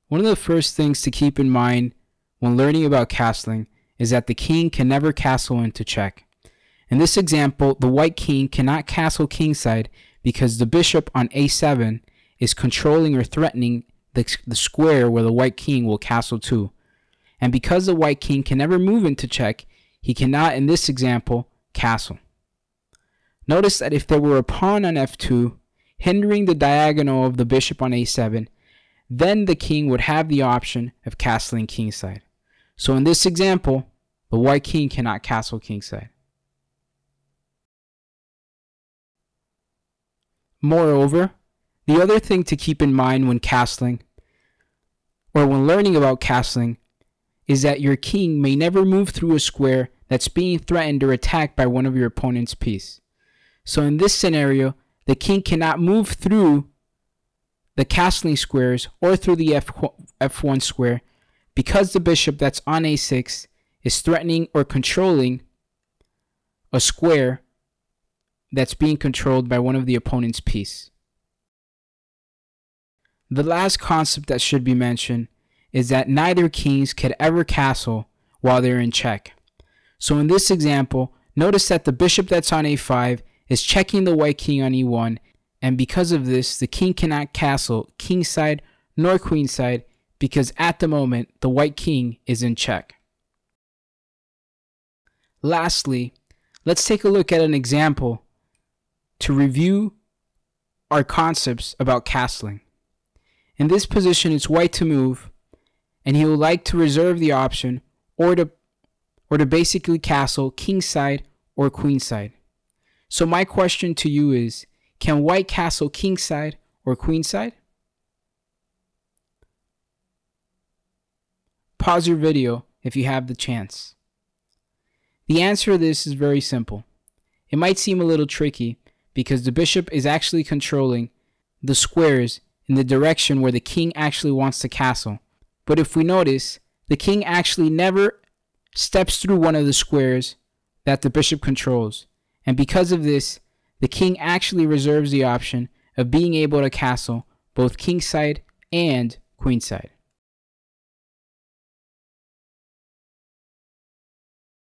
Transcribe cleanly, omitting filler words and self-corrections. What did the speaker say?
One of the first things to keep in mind when learning about castling is that the king can never castle into check. In this example, the white king cannot castle kingside because the bishop on a7 is controlling or threatening the square where the white king will castle to. And because the white king can never move into check, he cannot, in this example, castle. Notice that if there were a pawn on f2, hindering the diagonal of the bishop on a7, then the king would have the option of castling kingside. So in this example, the white king cannot castle kingside. Moreover, the other thing to keep in mind when castling, or when learning about castling, is that your king may never move through a square that's being threatened or attacked by one of your opponent's piece. So in this scenario, the king cannot move through the castling squares or through the f1 square because the bishop that's on a6 is threatening or controlling a square that's being controlled by one of the opponent's piece. The last concept that should be mentioned is that neither kings could ever castle while they're in check. So in this example, notice that the bishop that's on a5 is checking the white king on e1, and because of this, the king cannot castle kingside nor queenside because at the moment, the white king is in check. Lastly, let's take a look at an example to review our concepts about castling. In this position, it's white to move, and he would like to reserve the option or to basically castle kingside or queenside. So my question to you is, can white castle kingside or queenside? Pause your video if you have the chance. The answer to this is very simple. It might seem a little tricky because the bishop is actually controlling the squares in the direction where the king actually wants to castle. But if we notice, the king actually never steps through one of the squares that the bishop controls. And because of this, the king actually reserves the option of being able to castle both kingside and queenside.